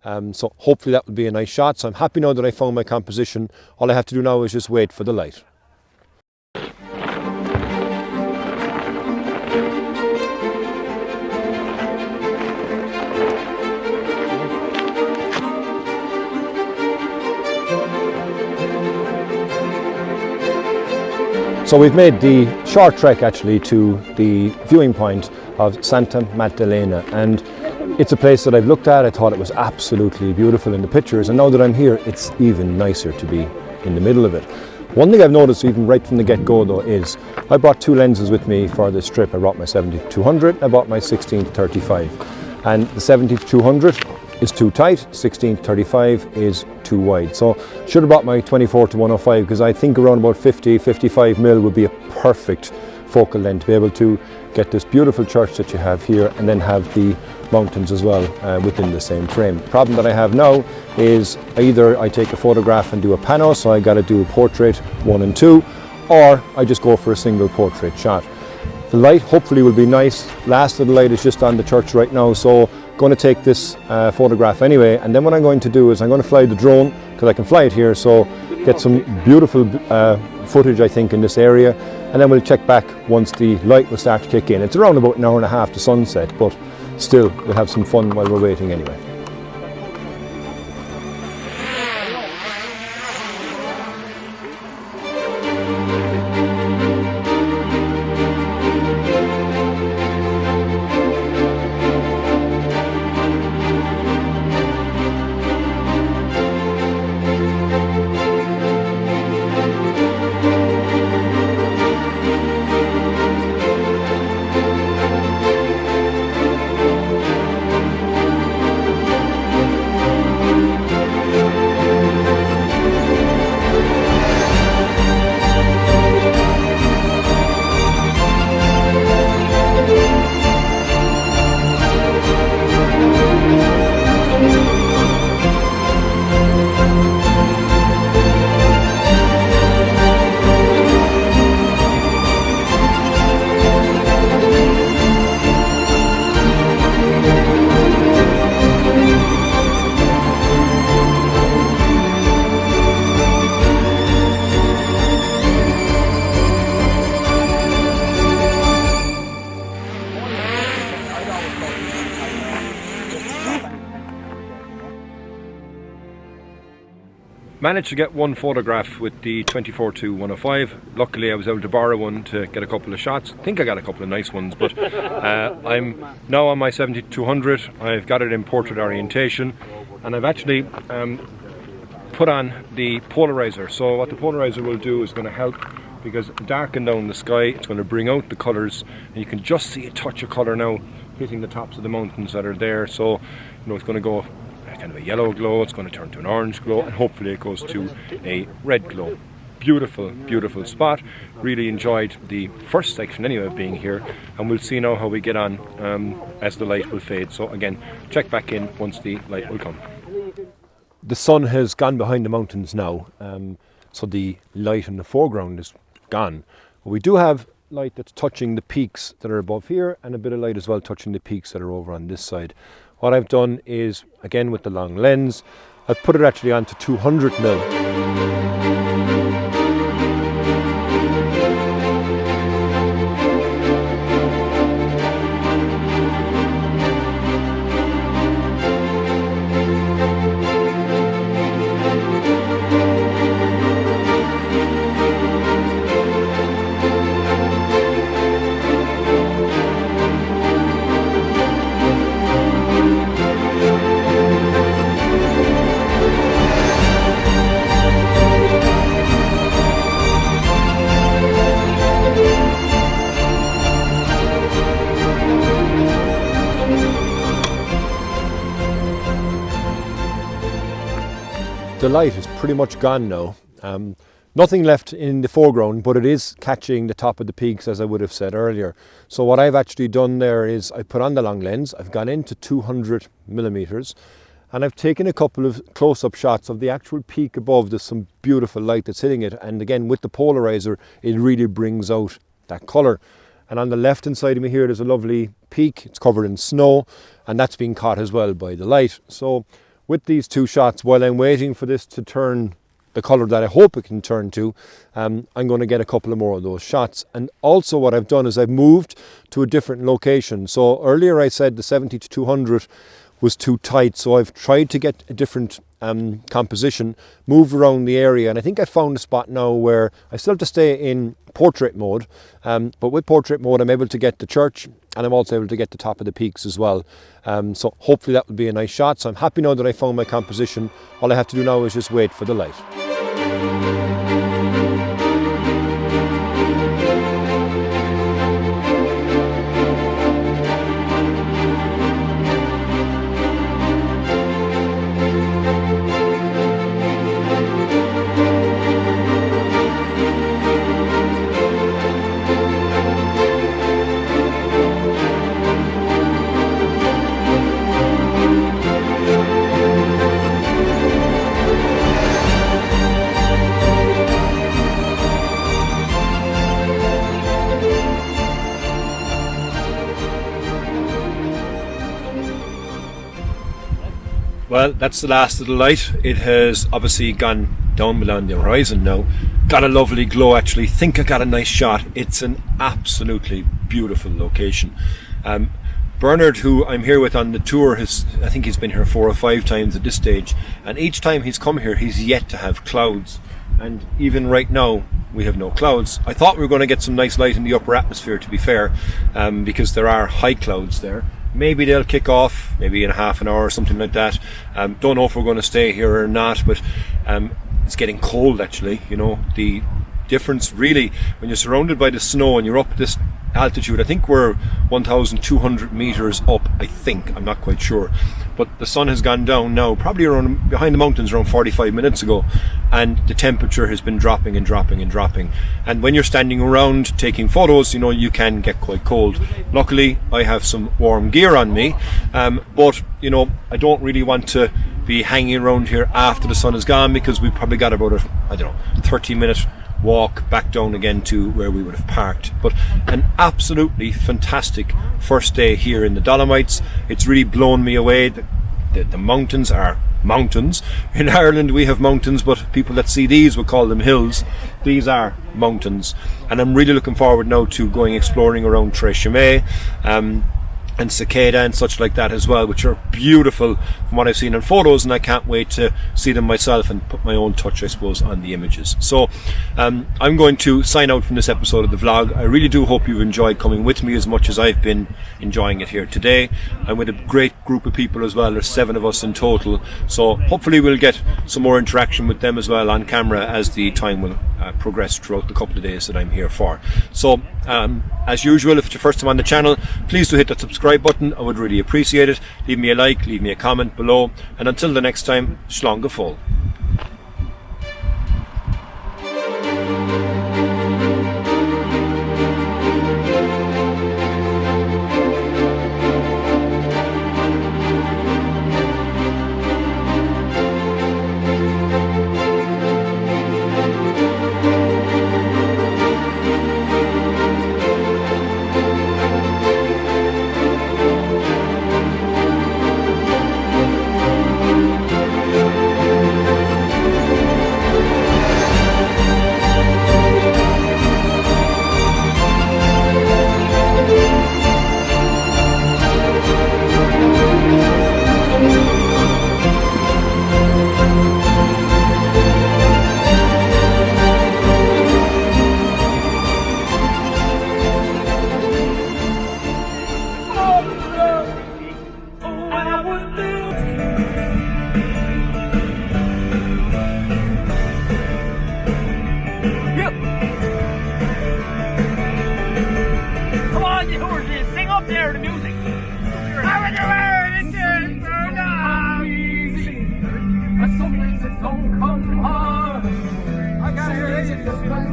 So hopefully that will be a nice shot. So I'm happy now that I found my composition. All I have to do now is just wait for the light. So we've made the short trek actually to the viewing point of Santa Maddalena, and it's a place that I've looked at. I thought it was absolutely beautiful in the pictures, and now that I'm here it's even nicer to be in the middle of it. One thing I've noticed even right from the get-go though is I brought two lenses with me for this trip. I brought my 70-200, I brought my 16-35, and the 70-200 is too tight, 16-35 is too wide. So should have brought my 24-105 because I think around about 50-55 mil would be a perfect focal length to be able to get this beautiful church that you have here and then have the mountains as well within the same frame. The problem that I have now is either I take a photograph and do a pano, so I got to do a portrait 1 and 2, or I just go for a single portrait shot. The light hopefully will be nice. Last of the light is just on the church right now, so going to take this photograph anyway, and then what I'm going to do is I'm going to fly the drone because I can fly it here, so get some beautiful footage I think in this area, and then we'll check back once the light will start to kick in. It's around about an hour and a half to sunset, but still we'll have some fun while we're waiting anyway. Managed to get one photograph with the 24-105. Luckily I was able to borrow one to get a couple of shots. I think I got a couple of nice ones, but I'm now on my 70-200. I've got it in portrait orientation, and I've actually put on the polarizer. So what the polarizer will do is going to help, because darken down the sky, it's going to bring out the colours, and you can just see a touch of colour now hitting the tops of the mountains that are there. So it's going to go kind of a yellow glow, it's going to turn to an orange glow, and hopefully it goes to a red glow. Beautiful, beautiful spot. Really enjoyed the first section anyway of being here, and we'll see now how we get on as the light will fade. So again, check back in once the light will come. The sun has gone behind the mountains now, so the light in the foreground is gone. But we do have light that's touching the peaks that are above here, and a bit of light as well touching the peaks that are over on this side. What I've done is, again with the long lens, I've put it actually onto 200 mil. The light is pretty much gone now. Nothing left in the foreground, but it is catching the top of the peaks, as I would have said earlier. So what I've actually done there is I put on the long lens, I've gone into 200 millimeters, and I've taken a couple of close-up shots of the actual peak above. There's some beautiful light that's hitting it, and again with the polarizer it really brings out that colour. And on the left hand side of me here there's a lovely peak, it's covered in snow, and that's being caught as well by the light. So with these two shots, while I'm waiting for this to turn the colour that I hope it can turn to, I'm going to get a couple of more of those shots. And also what I've done is I've moved to a different location. So earlier I said the 70 to 200 was too tight, so I've tried to get a different composition, moved around the area, and I think I found a spot now where I still have to stay in portrait mode, but with portrait mode I'm able to get the church, and I'm also able to get the top of the peaks as well. So hopefully that will be a nice shot. So I'm happy now that I found my composition. All I have to do now is just wait for the light. Well, that's the last of the light. It has obviously gone down below the horizon now. Got a lovely glow actually. Think I got a nice shot. It's an absolutely beautiful location. Bernard, who I'm here with on the tour, I think he's been here 4 or 5 times at this stage, and each time he's come here he's yet to have clouds, and even right now we have no clouds. I thought we were going to get some nice light in the upper atmosphere, to be fair, because there are high clouds there. Maybe they'll kick off, maybe in a half an hour or something like that. Don't know if we're going to stay here or not, but it's getting cold actually. You know, the difference really when you're surrounded by the snow and you're up this altitude. I think we're 1,200 meters up, I think. I'm not quite sure. But the sun has gone down now, probably around behind the mountains around 45 minutes ago, and the temperature has been dropping and dropping and dropping. And when you're standing around taking photos, you know, you can get quite cold. Luckily, I have some warm gear on me, but you know, I don't really want to be hanging around here after the sun is gone, because we've probably got about a 30-minute walk back down again to where we would have parked. But an absolutely fantastic first day here in the Dolomites. It's really blown me away. The mountains are mountains. In Ireland we have mountains, but people that see these would call them hills. These are mountains, and I'm really looking forward now to going exploring around Treshamay, and Cicada and such like that as well, which are beautiful from what I've seen in photos, and I can't wait to see them myself and put my own touch, I suppose, on the images. So I'm going to sign out from this episode of the vlog. I really do hope you've enjoyed coming with me as much as I've been enjoying it here today. I'm with a great group of people as well. There's 7 of us in total, so hopefully we'll get some more interaction with them as well on camera as the time will progress throughout the couple of days that I'm here for. So as usual, if it's your first time on the channel, please do hit that subscribe button. I would really appreciate it. Leave me a like, leave me a comment below, and until the next time, slán go fóill. Don't come hard. I got